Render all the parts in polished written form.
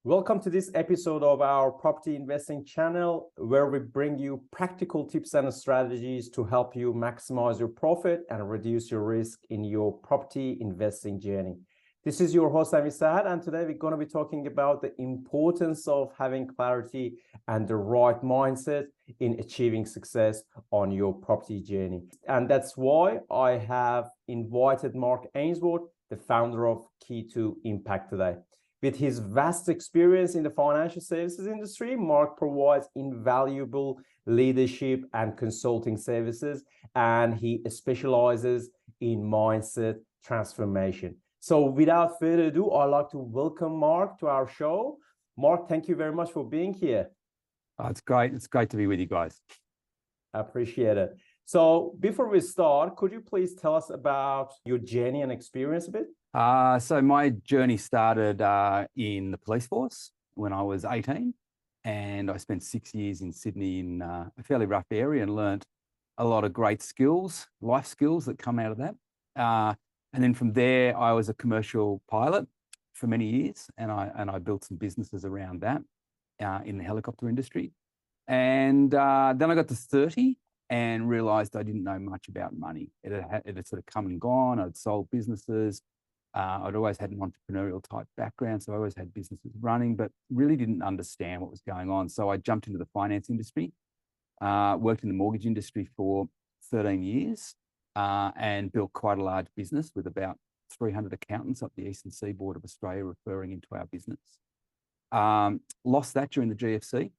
Welcome to this episode of our property investing channel, where we bring you practical tips and strategies to help you maximize your profit and reduce your risk in your property investing journey. This is your host, Amir Sahad, and today we're going to be talking about the importance of having clarity and the right mindset in achieving success on your property journey. And that's why I have invited Mark Ainsworth, the founder of Key to Impact today. With his vast experience in the financial services industry, Mark provides invaluable leadership and consulting services, and he specializes in mindset transformation. So without further ado, I'd like to welcome Mark to our show. Mark, thank you very much for being here. It's great. It's great to be with you guys. I appreciate it. So before we start, could you please tell us about your journey and experience a bit? So my journey started in the police force when I was 18, and I spent 6 years in Sydney in a fairly rough area and learnt a lot of great skills, life skills that come out of that. And then from there, I was a commercial pilot for many years, and I built some businesses around that in the helicopter industry. And then I got to 30 and realised I didn't know much about money. It had sort of come and gone. I'd sold businesses. I'd always had an entrepreneurial type background, so I always had businesses running, but really didn't understand what was going on. So I jumped into the finance industry, worked in the mortgage industry for 13 years, and built quite a large business with about 300 accountants up the eastern seaboard of Australia referring into our business. Lost that during the GFC,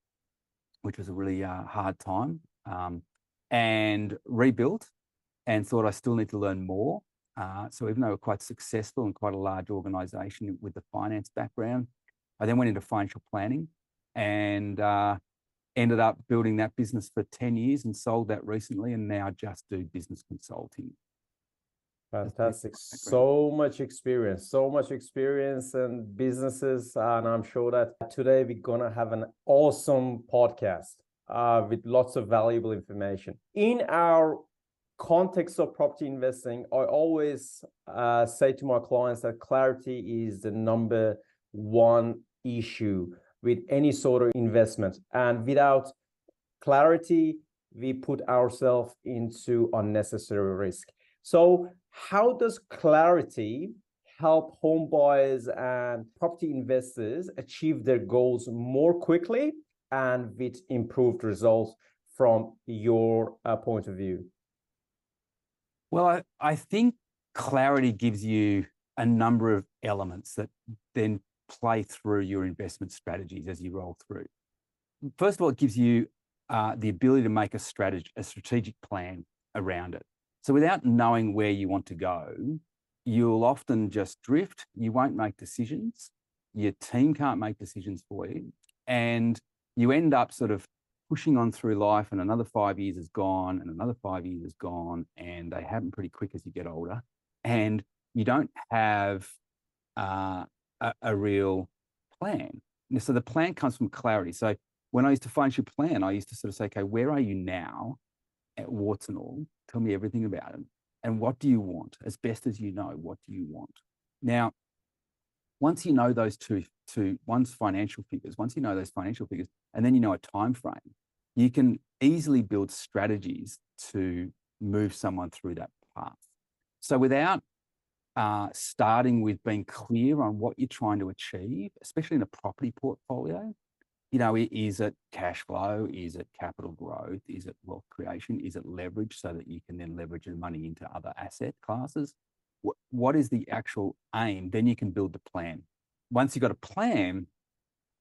which was a really hard time, and rebuilt and thought I still need to learn more. So even though we're quite successful and quite a large organization with the finance background, I then went into financial planning and ended up building that business for 10 years and sold that recently, and now just do business consulting. Fantastic. So much experience and businesses. And I'm sure that today we're going to have an awesome podcast with lots of valuable information. In our context of property investing, I always say to my clients that clarity is the number one issue with any sort of investment. And without clarity, we put ourselves into unnecessary risk. So how does clarity help home buyers and property investors achieve their goals more quickly and with improved results from your point of view? Well, I think clarity gives you a number of elements that then play through your investment strategies as you roll through. First of all, it gives you the ability to make a strategic plan around it. So without knowing where you want to go, you'll often just drift. You won't make decisions. Your team can't make decisions for you. And you end up sort of pushing on through life, and another 5 years is gone, and another 5 years is gone, and they happen pretty quick as you get older. And you don't have a real plan. So the plan comes from clarity. So when I used to financial plan, I used to sort of say, okay, where are you now at warts and all? Tell me everything about it. And what do you want? As best as you know, what do you want? Now, once you know those once you know those financial figures, and then you know a time frame, you can easily build strategies to move someone through that path. So without starting with being clear on what you're trying to achieve, especially in a property portfolio, you know, is it cash flow? Is it capital growth? Is it wealth creation? Is it leverage so that you can then leverage your money into other asset classes? What is the actual aim? Then you can build the plan. Once you've got a plan,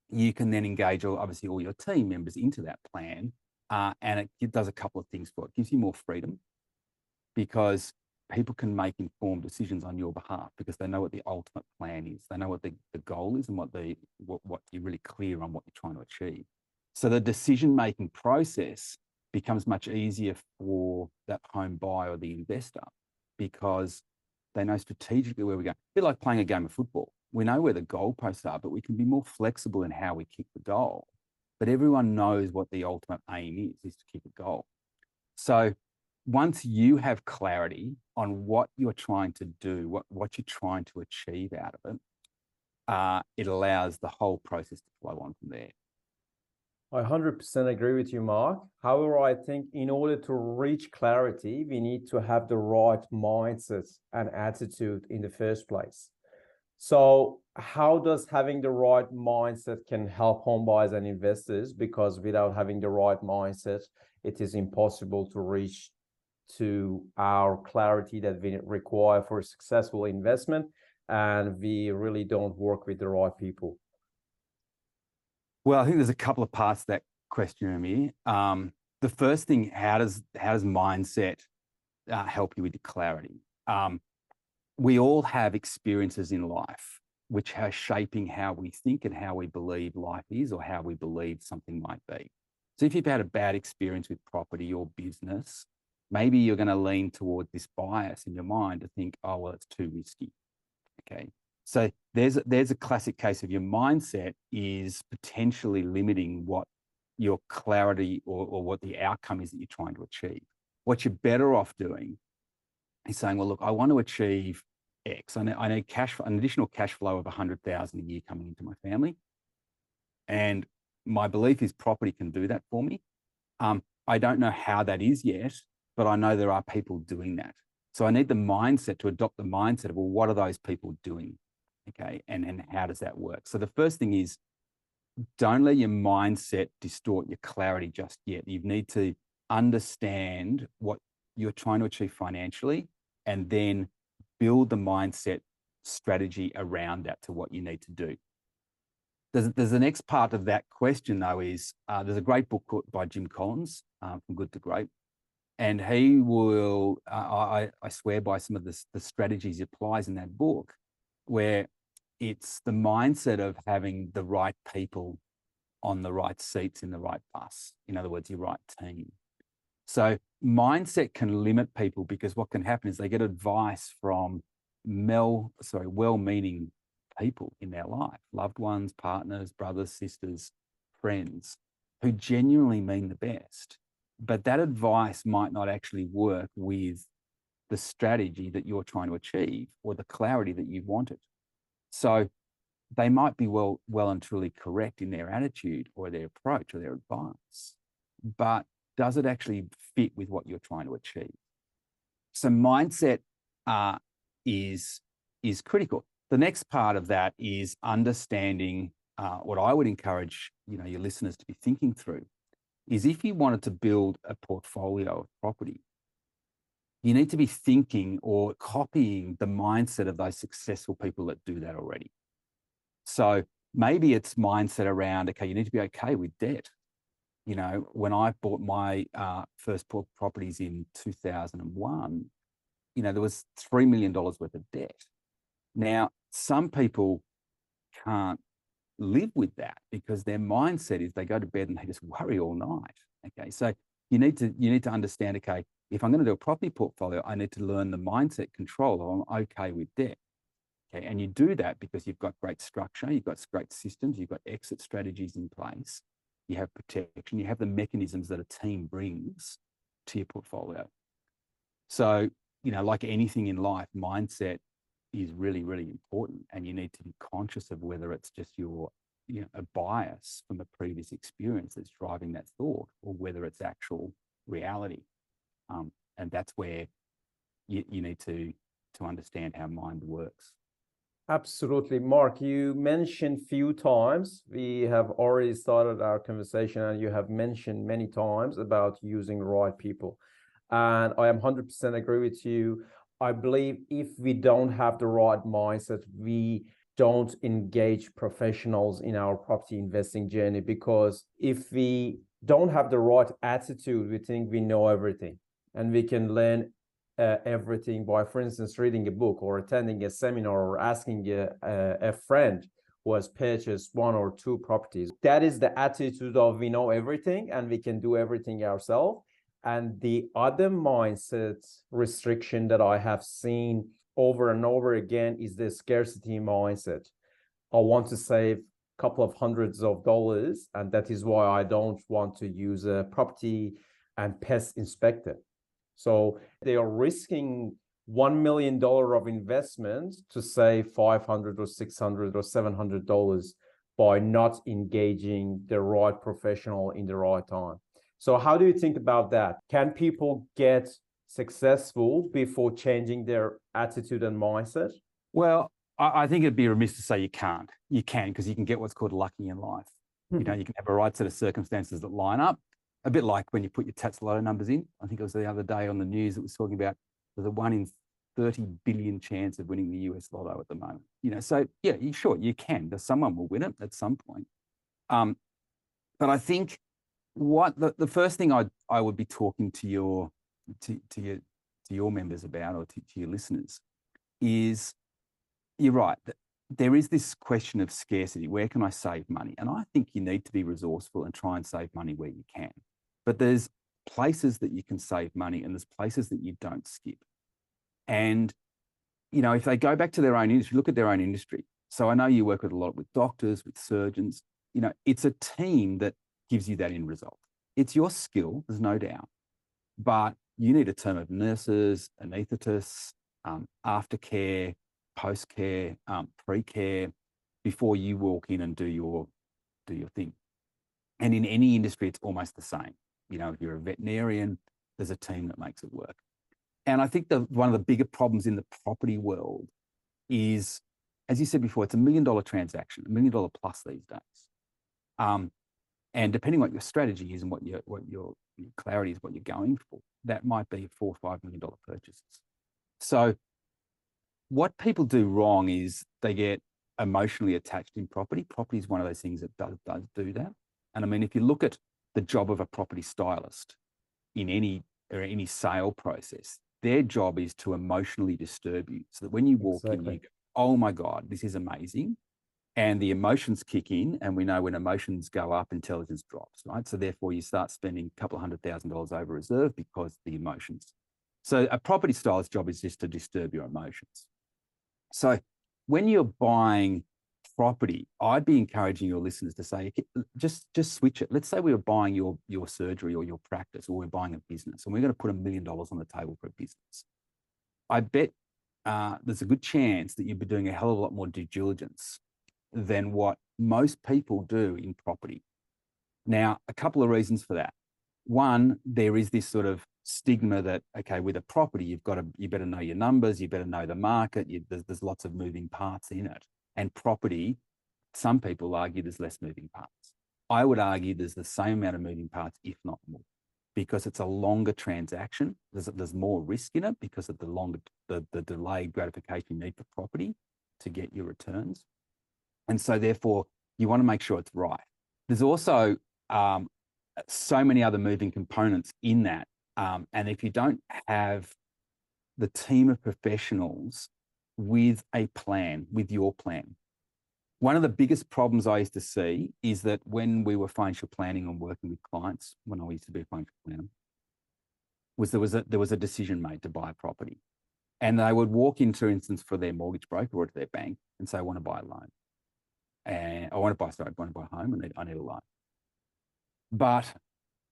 you can then engage obviously all your team members into that plan. And it does a couple of things for it. It gives you more freedom because people can make informed decisions on your behalf because they know what the ultimate plan is. They know what the goal is and what you're really clear on what you're trying to achieve. So the decision-making process becomes much easier for that home buyer or the investor because they know strategically where we're going. A bit like playing a game of football. We know where the goalposts are, but we can be more flexible in how we kick the goal. But everyone knows what the ultimate aim is to kick a goal. So once you have clarity on what you're trying to do, what you're trying to achieve out of it, it allows the whole process to flow on from there. I 100% agree with you, Mark. However, I think in order to reach clarity, we need to have the right mindset and attitude in the first place. So how does having the right mindset can help home buyers and investors? Because without having the right mindset, it is impossible to reach to our clarity that we require for a successful investment, and we really don't work with the right people. Well, I think there's a couple of parts to that question, Amir. The first thing, how does mindset help you with the clarity? We all have experiences in life which are shaping how we think and how we believe life is, or how we believe something might be. So if you've had a bad experience with property or business, maybe you're going to lean toward this bias in your mind to think, oh, well, it's too risky. Okay. So there's a classic case of your mindset is potentially limiting what your clarity or what the outcome is that you're trying to achieve. What you're better off doing is saying, well, look, I want to achieve X. I need an additional cash flow of 100,000 a year coming into my family. And my belief is property can do that for me. I don't know how that is yet, but I know there are people doing that. So I need the mindset to adopt the mindset of, well, what are those people doing? Okay. And how does that work? So the first thing is, don't let your mindset distort your clarity just yet. You need to understand what you're trying to achieve financially, and then build the mindset strategy around that to what you need to do. There's the next part of that question, though, is there's a great book by Jim Collins, From Good to Great. And he will, I swear by some of the strategies he applies in that book, where it's the mindset of having the right people on the right seats in the right bus. In other words, your right team. So mindset can limit people, because what can happen is they get advice from well-meaning people in their life, loved ones, partners, brothers, sisters, friends, who genuinely mean the best. But that advice might not actually work with the strategy that you're trying to achieve, or the clarity that you wanted. So they might be well and truly correct in their attitude or their approach or their advice, but does it actually fit with what you're trying to achieve? So mindset is critical. The next part of that is understanding what I would encourage your listeners to be thinking through is, if you wanted to build a portfolio of property, you need to be thinking or copying the mindset of those successful people that do that already. So maybe it's mindset around, okay, you need to be okay with debt. When I bought my first properties in 2001, there was $3 million worth of debt. Now, some people can't live with that because their mindset is they go to bed and they just worry all night. Okay, so you need to understand, okay, if I'm going to do a property portfolio, I need to learn the mindset control of I'm okay with debt. Okay, and you do that because you've got great structure, you've got great systems, you've got exit strategies in place, you have protection, you have the mechanisms that a team brings to your portfolio. So, like anything in life, mindset is really, really important, and you need to be conscious of whether it's just a bias from a previous experience that's driving that thought, or whether it's actual reality. And that's where you need to understand how mind works. Absolutely. Mark, you mentioned few times, we have already started our conversation, and you have mentioned many times about using the right people. And I am 100% agree with you. I believe if we don't have the right mindset, we don't engage professionals in our property investing journey, because if we don't have the right attitude, we think we know everything and we can learn everything by, for instance, reading a book or attending a seminar or asking a friend who has purchased 1 or 2 properties. That is the attitude of we know everything and we can do everything ourselves. And the other mindset restriction that I have seen over and over again is the scarcity mindset. I want to save a couple of hundreds of dollars, and that is why I don't want to use a property and pest inspector. So they are risking $1 million of investment to save $500 or $600 or $700 by not engaging the right professional in the right time. So how do you think about that? Can people get successful before changing their attitude and mindset? Well, I think it'd be remiss to say you can't. You can, because you can get what's called lucky in life. You know, you can have a right set of circumstances that line up, a bit like when you put your Tatsaloto numbers in. I think it was the other day on the news that was talking about there's a 1 in 30 billion chance of winning the US lotto at the moment. You know, so yeah, sure, you can. Someone will win it at some point. But I think what the first thing I would be talking to your members about, or to your listeners, is you're right. There is this question of scarcity. Where can I save money? And I think you need to be resourceful and try and save money where you can. But there's places that you can save money, and there's places that you don't skip. And, you know, if they go back to their own industry, look at their own industry. So I know you work with a lot with doctors, with surgeons. You know, it's a team that gives you that end result. It's your skill, there's no doubt. But you need a team of nurses, anaesthetists, aftercare, post-care, pre-care, before you walk in and do your thing. And in any industry, it's almost the same. You know, if you're a veterinarian, there's a team that makes it work. And I think one of the bigger problems in the property world is, as you said before, it's $1 million transaction, $1 million plus these days. And depending on what your strategy is and what your clarity is, what you're going for, that might be $4 or $5 million purchases. So what people do wrong is they get emotionally attached in property. Property is one of those things that does do that. And I mean, if you look at the job of a property stylist in any sale process, their job is to emotionally disturb you, so that when you walk in, you go, oh my God, this is amazing. And the emotions kick in, and we know when emotions go up, intelligence drops, right? So therefore you start spending a couple of $100,000 over reserve because the emotions. So a property stylist's job is just to disturb your emotions. So when you're buying property, I'd be encouraging your listeners to say, just switch it. Let's say we were buying your surgery or your practice, or we're buying a business, and we're going to put $1 million on the table for a business. I bet there's a good chance that you'd be doing a hell of a lot more due diligence than what most people do in property. Now, a couple of reasons for that. One, there is this sort of stigma that, okay, with a property, you better know your numbers, you better know the market, there's lots of moving parts in it. And property, some people argue there's less moving parts. I would argue there's the same amount of moving parts, if not more, because it's a longer transaction. There's more risk in it because of the delayed gratification you need for property to get your returns. And so therefore, you want to make sure it's right. There's also so many other moving components in that. And if you don't have the team of professionals with a plan, with your plan, one of the biggest problems I used to see is that when we were financial planning and working with clients, when I used to be a financial planner, was there was a decision made to buy a property. And they would walk in, for instance, for their mortgage broker or to their bank and say, I want to buy a loan. And I want to buy a home, and I need a loan. But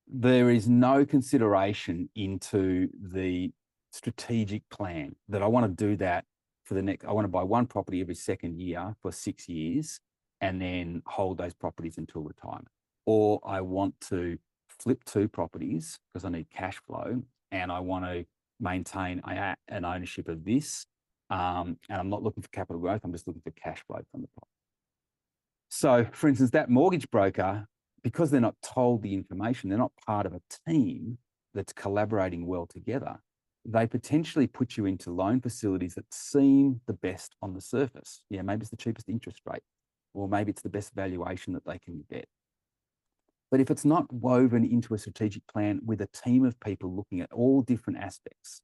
there is no consideration into the strategic plan that I want to do that for I want to buy one property every second year for 6 years and then hold those properties until retirement. Or I want to flip 2 properties because I need cash flow, and I want to maintain an ownership of this. And I'm not looking for capital growth, I'm just looking for cash flow from the property. So, for instance, that mortgage broker, because they're not told the information, they're not part of a team that's collaborating well together, they potentially put you into loan facilities that seem the best on the surface. Yeah, maybe it's the cheapest interest rate, or maybe it's the best valuation that they can get. But if it's not woven into a strategic plan with a team of people looking at all different aspects,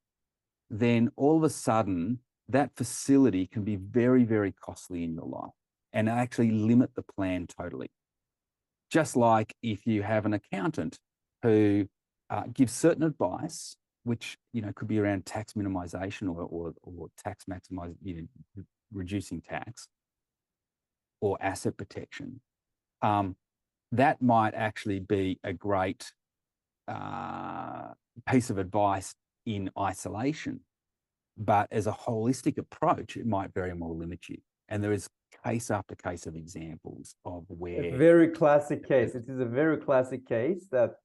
then all of a sudden, that facility can be very, very costly in your life and actually limit the plan totally. Just like if you have an accountant who gives certain advice, which could be around tax minimization or tax maximizing, reducing tax or asset protection, that might actually be a great piece of advice in isolation. But as a holistic approach, it might very well limit you. And there is case after case of examples of where... A very classic case. It is a very classic case that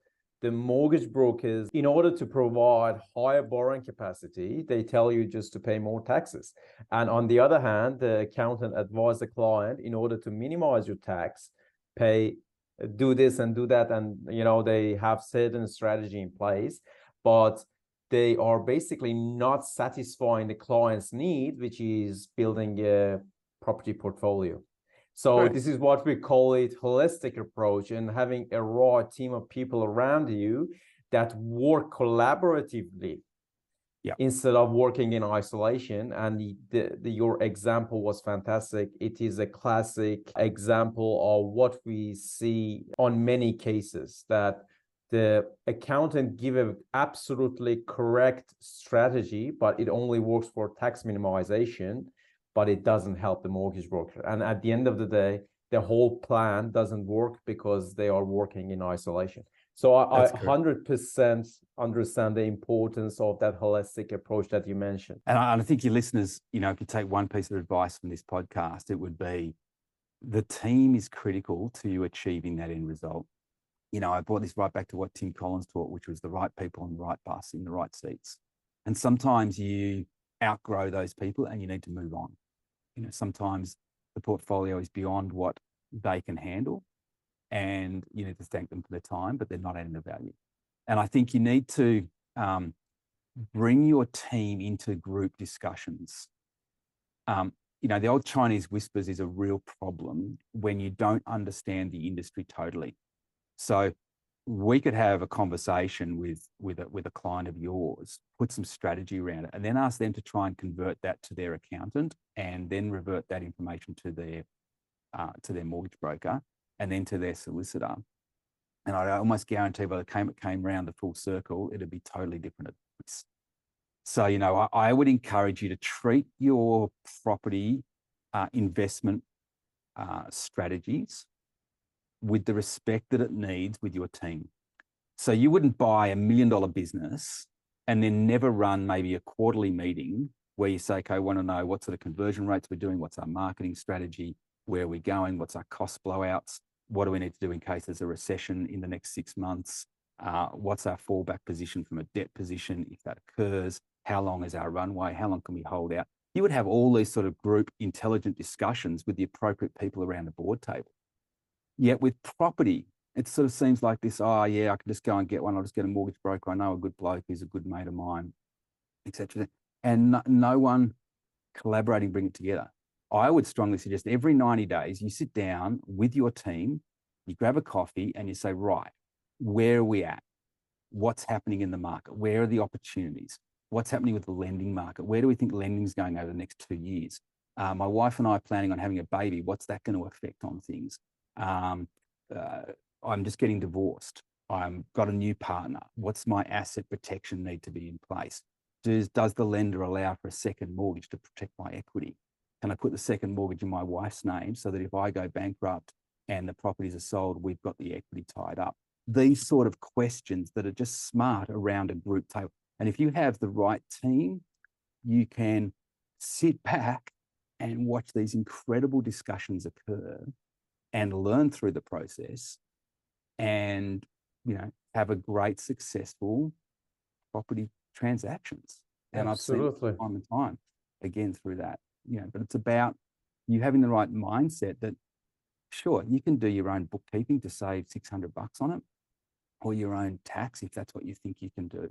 the mortgage brokers, in order to provide higher borrowing capacity, they tell you just to pay more taxes. And on the other hand, the accountant advised the client, in order to minimize your tax, do this and do that. And, they have certain strategy in place, but they are basically not satisfying the client's need, which is building a property portfolio. So Correct. This is what we call it holistic approach, and having a right team of people around you that work collaboratively instead of working in isolation. And your example was fantastic. It is a classic example of what we see on many cases, that the accountant give an absolutely correct strategy, but it only works for tax minimization, but it doesn't help the mortgage broker. And at the end of the day, the whole plan doesn't work because they are working in isolation. So I 100% understand the importance of that holistic approach that you mentioned. And I think your listeners, if you take one piece of advice from this podcast, it would be the team is critical to you achieving that end result. I brought this right back to what Tim Collins taught, which was the right people on the right bus in the right seats. And sometimes you outgrow those people and you need to move on. Sometimes the portfolio is beyond what they can handle, and you need to thank them for their time, but they're not adding the value. And I think you need to bring your team into group discussions. The old Chinese whispers is a real problem when you don't understand the industry totally. So we could have a conversation with a client of yours, put some strategy around it, and then ask them to try and convert that to their accountant, and then revert that information to their mortgage broker, and then to their solicitor. And I almost guarantee by the time it came around the full circle, it'd be totally different advice. So, I would encourage you to treat your property investment strategies with the respect that it needs with your team. So you wouldn't buy $1 million business and then never run maybe a quarterly meeting where you say, okay, I want to know what sort of conversion rates we're doing, what's our marketing strategy, where are we going, what's our cost blowouts, what do we need to do in case there's a recession in the next 6 months, what's our fallback position from a debt position if that occurs, how long is our runway, how long can we hold out. You would have all these sort of group intelligent discussions with the appropriate people around the board table. Yet with property, it sort of seems like this, I can just go and get one. I'll just get a mortgage broker. I know a good bloke who's a good mate of mine, etc. And no one collaborating, bring it together. I would strongly suggest every 90 days, you sit down with your team, you grab a coffee and you say, right, where are we at? What's happening in the market? Where are the opportunities? What's happening with the lending market? Where do we think lending is going over the next 2 years? My wife and I are planning on having a baby. What's that going to affect on things? I'm just getting divorced. I've got a new partner. What's my asset protection need to be in place? Does the lender allow for a second mortgage to protect my equity? Can I put the second mortgage in my wife's name so that if I go bankrupt and the properties are sold, we've got the equity tied up? These sort of questions that are just smart around a group table. And if you have the right team, you can sit back and watch these incredible discussions occur and learn through the process and, have a great successful property transactions. And Absolutely. I've seen time and time again through that, but it's about you having the right mindset that, sure, you can do your own bookkeeping to save $600 on it, or your own tax if that's what you think you can do.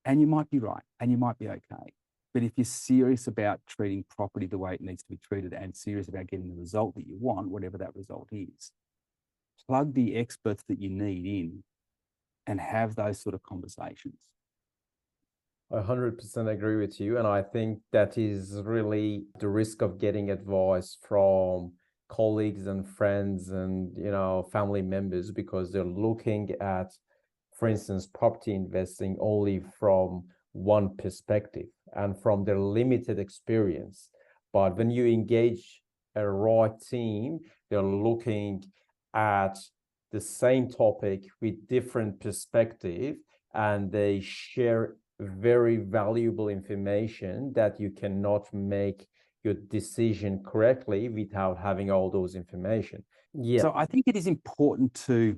And you might be right and you might be okay. But if you're serious about treating property the way it needs to be treated and serious about getting the result that you want, whatever that result is, plug the experts that you need in and have those sort of conversations. I 100% agree with you. And I think that is really the risk of getting advice from colleagues and friends and, family members, because they're looking at, for instance, property investing only from one perspective and from their limited experience. But when you engage a right team, they're looking at the same topic with different perspective, and they share very valuable information that you cannot make your decision correctly without having all those information. Yeah. So I think it is important to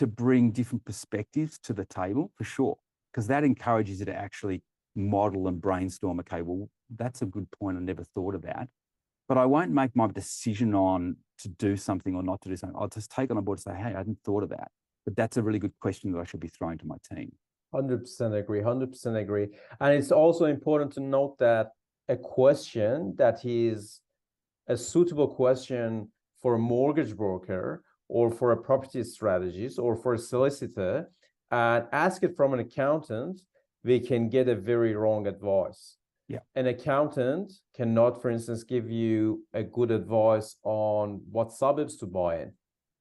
bring different perspectives to the table, for sure, because that encourages you to actually model and brainstorm. Okay, well, that's a good point I never thought about, but I won't make my decision on to do something or not to do something. I'll just take on board and say, hey, I hadn't thought of that, but that's a really good question that I should be throwing to my team. 100% agree, 100% agree. And it's also important to note that a question that is a suitable question for a mortgage broker or for a property strategist or for a solicitor, and ask it from an accountant, we can get a very wrong advice. Yeah. An accountant cannot, for instance, give you a good advice on what suburbs to buy in.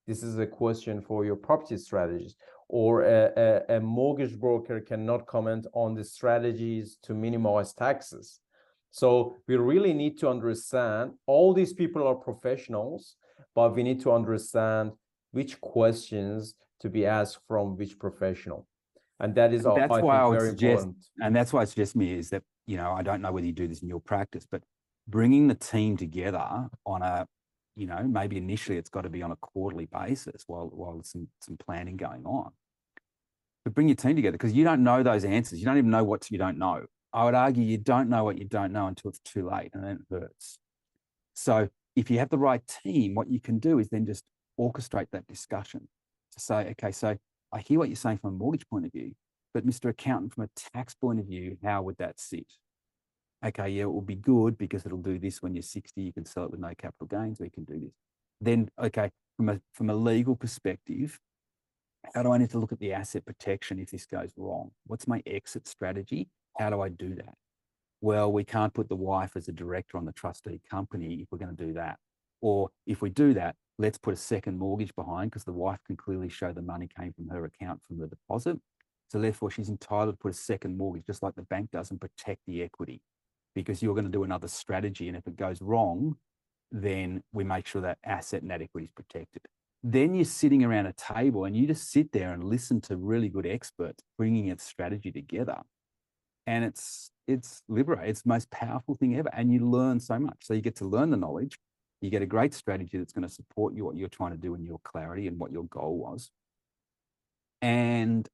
This is a question for your property strategist. Or a mortgage broker cannot comment on the strategies to minimize taxes. So we really need to understand, all these people are professionals, but we need to understand which questions to be asked from which professional. And that is, I think, very important. And that's why I suggest me is that, you know, I don't know whether you do this in your practice, but bringing the team together on a, you know, maybe initially it's got to be on a quarterly basis while there's some planning going on. But bring your team together, because you don't know those answers. You don't even know what you don't know. I would argue you don't know what you don't know until it's too late, and then it hurts. So if you have the right team, what you can do is then just orchestrate that discussion to say, okay, so I hear what you're saying from a mortgage point of view, but Mr. Accountant, from a tax point of view, how would that sit? Okay, yeah, it will be good because it'll do this when you're 60, you can sell it with no capital gains, or you can do this. Then, okay, from a legal perspective, how do I need to look at the asset protection if this goes wrong? What's my exit strategy? How do I do that? Well, we can't put the wife as a director on the trustee company if we're going to do that. Or if we do that, let's put a second mortgage behind, because the wife can clearly show the money came from her account from the deposit. So therefore, she's entitled to put a second mortgage, just like the bank does, and protect the equity, because you're going to do another strategy. And if it goes wrong, then we make sure that asset and that equity is protected. Then you're sitting around a table and you just sit there and listen to really good experts bringing a strategy together. And it's liberating. It's the most powerful thing ever. And you learn so much. So you get to learn the knowledge. You get a great strategy that's going to support you, what you're trying to do in your clarity and what your goal was. And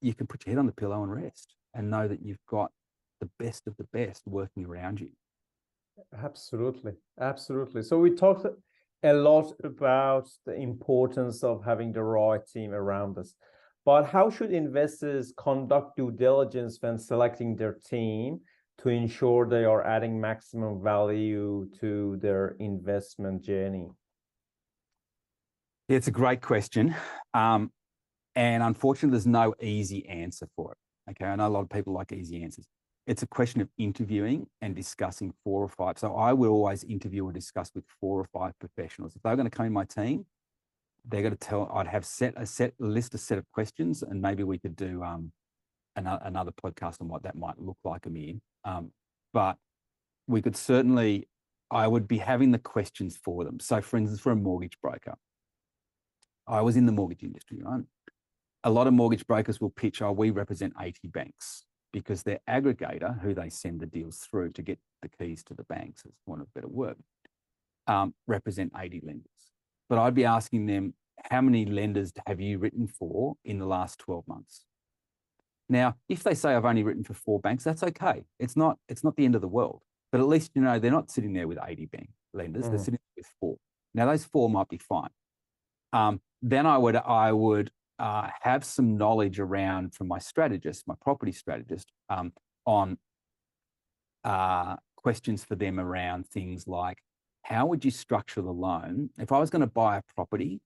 you can put your head on the pillow and rest and know that you've got the best of the best working around you. Absolutely. Absolutely. So we talked a lot about the importance of having the right team around us. But how should investors conduct due diligence when selecting their team to ensure they are adding maximum value to their investment journey? It's a great question. And unfortunately, there's no easy answer for it. Okay, I know a lot of people like easy answers. It's a question of interviewing and discussing 4 or 5. So I will always interview or discuss with 4 or 5 professionals. If they're going to come in my team, they're going to tell, I'd have a set of questions, and maybe we could do another podcast on what that might look like, Amir. But we could certainly, I would be having the questions for them. So for instance, for a mortgage broker, I was in the mortgage industry, right? A lot of mortgage brokers will pitch, oh, we represent 80 banks, because their aggregator, who they send the deals through to get the keys to the banks, as one of better word, represent 80 lenders. But I'd be asking them, how many lenders have you written for in the last 12 months? Now, if they say I've only written for 4 banks, that's okay. It's not the end of the world. But at least, you know, they're not sitting there with 80 bank lenders. They're sitting with 4. Now, those 4 might be fine. Then I would have some knowledge around, from my strategist, my property strategist, on questions for them around things like, how would you structure the loan? If I was going to buy a property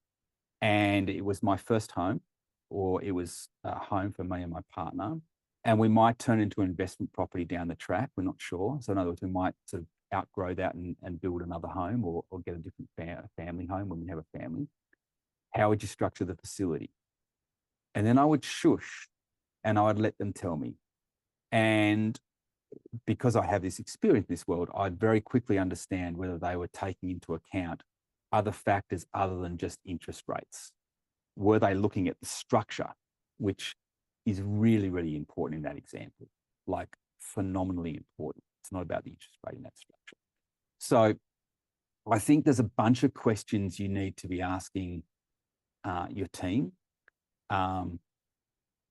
and it was my first home, or it was a home for me and my partner, and we might turn into an investment property down the track, we're not sure. So in other words, we might sort of outgrow that and build another home, or get a different family home when we have a family. How would you structure the facility? And then I would shush and I would let them tell me. And because I have this experience in this world, I'd very quickly understand whether they were taking into account other factors other than just interest rates. Were they looking at the structure, which is really, really important in that example? like phenomenally important. It's not about the interest rate in that structure. So I think there's a bunch of questions you need to be asking your team.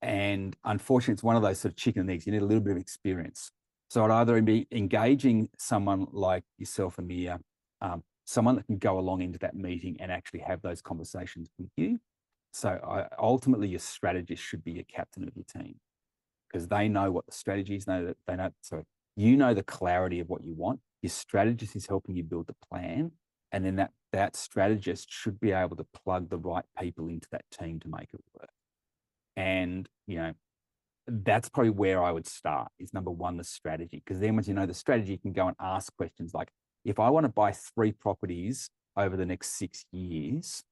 And unfortunately, it's one of those sort of chicken and eggs. You need a little bit of experience. So I'd either be engaging someone like yourself, Amir, someone that can go along into that meeting and actually have those conversations with you. So ultimately, your strategist should be your captain of your team, because they know what the strategies know. So you know the clarity of what you want. Your strategist is helping you build the plan, and then that strategist should be able to plug the right people into that team to make it work. And that's probably where I would start, is number one, the strategy. Because then once you know the strategy, you can go and ask questions like, if I want to buy 3 properties over the next 6 years,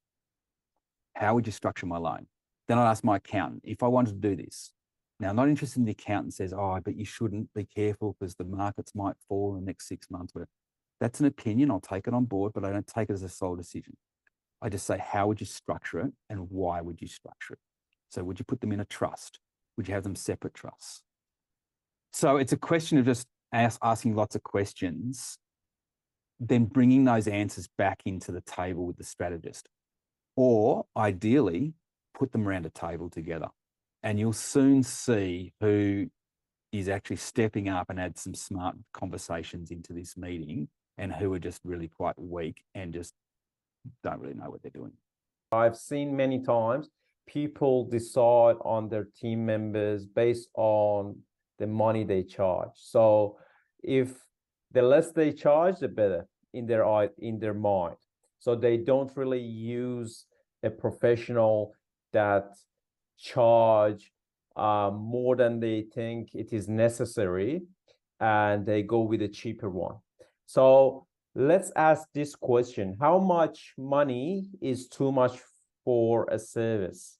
how would you structure my loan? Then I'll ask my accountant, if I wanted to do this. Now, I'm not interested in the accountant says, oh, but you shouldn't, be careful because the markets might fall in the next 6 months. That's an opinion. I'll take it on board, but I don't take it as a sole decision. I just say, how would you structure it and why would you structure it? So would you put them in a trust? Would you have them separate trusts? So it's a question of just asking lots of questions, then bringing those answers back into the table with the strategist. Or ideally, put them around a table together. And you'll soon see who is actually stepping up and add some smart conversations into this meeting and who are just really quite weak and just don't really know what they're doing. I've seen many times people decide on their team members based on the money they charge. So if the less they charge, the better in their mind. So they don't really use a professional that charge more than they think it is necessary, and they go with a cheaper one. So let's ask this question: how much money is too much for a service?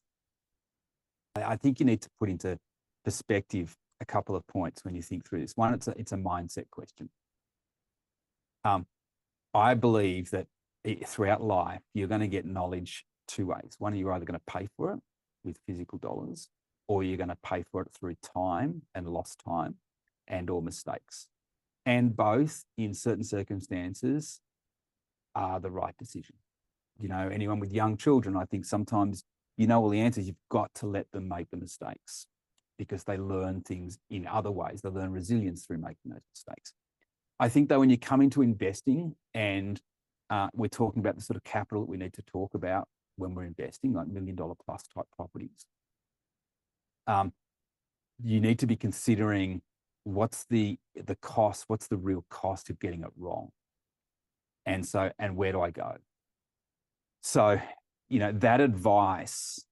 I think you need to put into perspective a couple of points when you think through this. One, it's a mindset question. I believe that throughout life, you're going to get knowledge 2 ways. One, you're either going to pay for it with physical dollars, or you're going to pay for it through time and lost time and or mistakes. And both, in certain circumstances, are the right decision. Anyone with young children, I think sometimes all the answers, you've got to let them make the mistakes because they learn things in other ways. They learn resilience through making those mistakes. I think though, when you come into investing and we're talking about the sort of capital that we need to talk about when we're investing, like $1 million plus type properties, you need to be considering what's the cost, what's the real cost of getting it wrong? And where do I go? So, that advice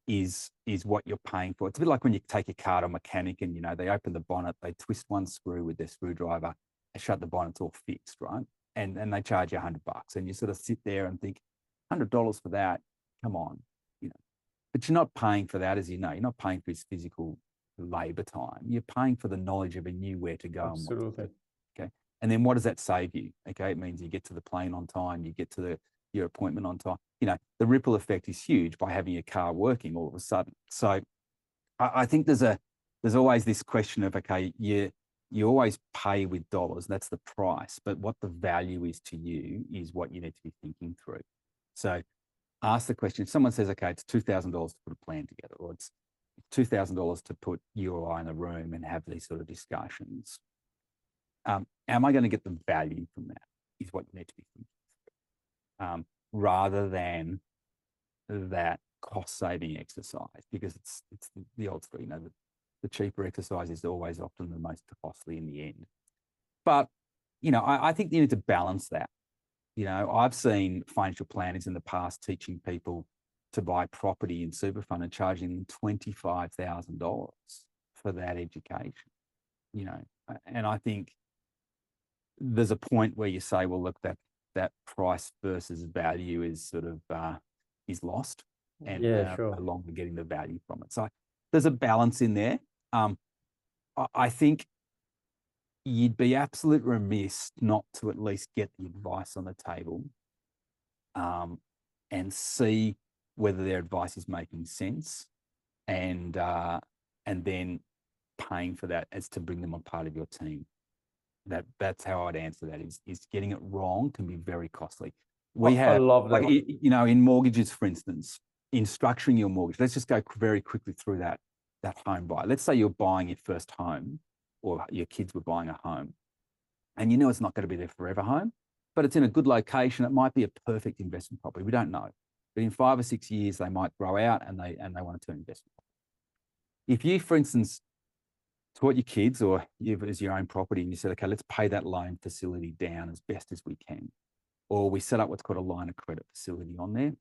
is what you're paying for. It's a bit like when you take a car to a mechanic and, they open the bonnet, they twist one screw with their screwdriver, they shut the bonnet, it's all fixed, right? And they charge you $100. And you sort of sit there and think, $100 for that, come on, But you're not paying for that, as you know. You're not paying for his physical labor time. You're paying for the knowledge of he knew where to go. Absolutely. And what to do. Okay. And then what does that save you? Okay. It means you get to the plane on time, you get to your appointment on time. The ripple effect is huge by having your car working all of a sudden. So I think there's always this question of, okay, you always pay with dollars, that's the price, but what the value is to you is what you need to be thinking through. So ask the question. If someone says, okay, it's $2,000 to put a plan together, or it's $2,000 to put you or I in a room and have these sort of discussions. Am I going to get the value from that? Is what you need to be thinking through, rather than that cost-saving exercise, because it's the old story. The cheaper exercise is always often the most costly in the end. But I think you need to balance that. I've seen financial planners in the past teaching people to buy property in super fund and charging them $25,000 for that education. And I think there's a point where you say, well, look, that price versus value is sort of is lost, and Sure. no longer getting the value from it. So there's a balance in there. I think you'd be absolutely remiss not to at least get the advice on the table, and see whether their advice is making sense, and then paying for that as to bring them on part of your team. That's how I'd answer that. Is getting it wrong can be very costly. We I have, love that. like, you know, in mortgages, for instance, in structuring your mortgage, let's just go very quickly through that home buy. Let's say you're buying your first home, or your kids were buying a home, and you know it's not going to be their forever home, but it's in a good location. It might be a perfect investment property. We don't know, but in 5 or 6 years they might grow out and they want to turn investment property. If you, for instance, taught your kids or you as your own property and you said, okay, let's pay that loan facility down as best as we can, or we set up what's called a line of credit facility on there,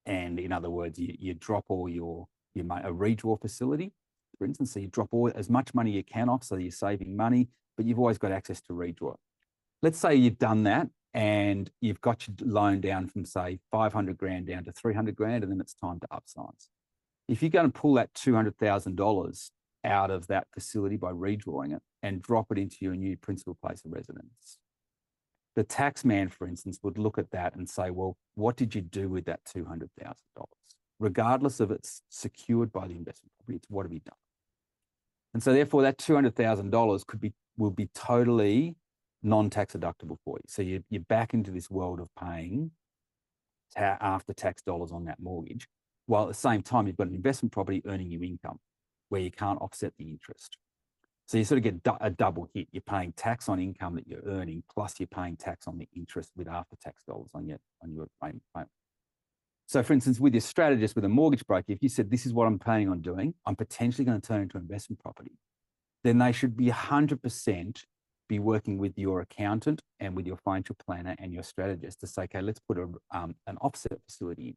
and in other words, you drop all a redraw facility, for instance, so you drop as much money you can off, so you're saving money, but you've always got access to redraw. Let's say you've done that and you've got your loan down from, say, 500 grand down to 300 grand, and then it's time to upsize. If you're going to pull that $200,000 out of that facility by redrawing it and drop it into your new principal place of residence, the tax man, for instance, would look at that and say, well, what did you do with that $200,000? Regardless of it's secured by the investment property, it's what have you done? And so therefore that $200,000 will be totally non-tax deductible for you. So you're back into this world of paying after-tax dollars on that mortgage, while at the same time you've got an investment property earning you income where you can't offset the interest. So you sort of get a double hit. You're paying tax on income that you're earning, plus you're paying tax on the interest with after-tax dollars on your payment. So for instance, with your strategist, with a mortgage broker, if you said, this is what I'm planning on doing, I'm potentially going to turn into investment property, then they should be 100% be working with your accountant and with your financial planner and your strategist to say, okay, let's put an offset facility in.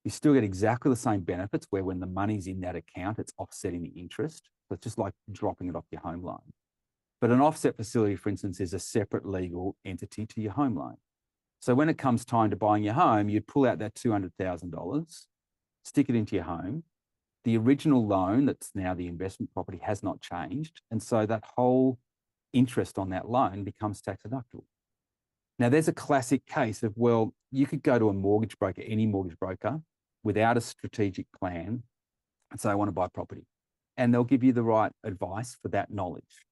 You still get exactly the same benefits where when the money's in that account, it's offsetting the interest. So it's just like dropping it off your home loan. But an offset facility, for instance, is a separate legal entity to your home loan. So when it comes time to buying your home, you'd pull out that $200,000, stick it into your home. The original loan that's now the investment property has not changed. And so that whole interest on that loan becomes tax deductible. Now, there's a classic case of, well, you could go to a mortgage broker, any mortgage broker, without a strategic plan and say, I want to buy property. And they'll give you the right advice for that knowledge.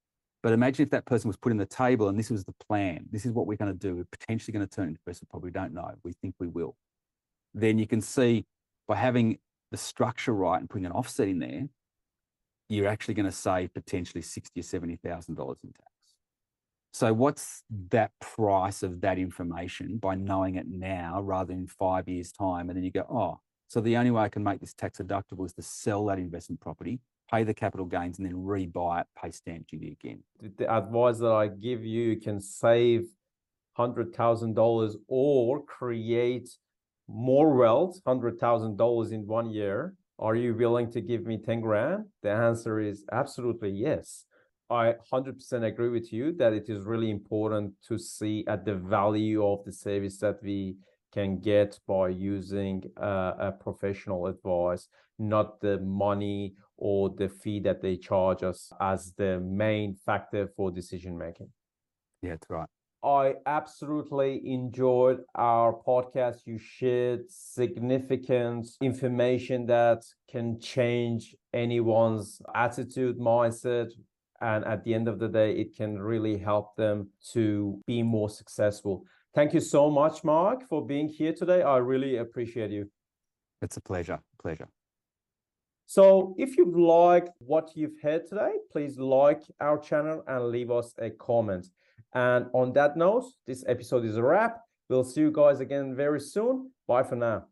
But imagine if that person was put in the table and this was the plan. This is what we're going to do. We're potentially going to turn into investment property. We don't know. We think we will. Then you can see by having the structure right and putting an offset in there, you're actually going to save potentially $60,000 or $70,000 in tax. So what's that price of that information by knowing it now rather than 5 years' time? And then you go, oh, so the only way I can make this tax deductible is to sell that investment property, pay the capital gains, and then rebuy it, pay stamp duty again. The advice that I give you can save $100,000 or create more wealth, $100,000 in 1 year. Are you willing to give me 10 grand? The answer is absolutely yes. I 100% agree with you that it is really important to see at the value of the service that we can get by using a professional advice, not the money or the fee that they charge us as the main factor for decision making. Yeah, that's right. I absolutely enjoyed our podcast. You shared significant information that can change anyone's attitude, mindset, and at the end of the day, it can really help them to be more successful. Thank you so much, Mark, for being here today. I really appreciate you. It's a pleasure. Pleasure. So if you've liked what you've heard today, please like our channel and leave us a comment. And on that note, this episode is a wrap. We'll see you guys again very soon. Bye for now.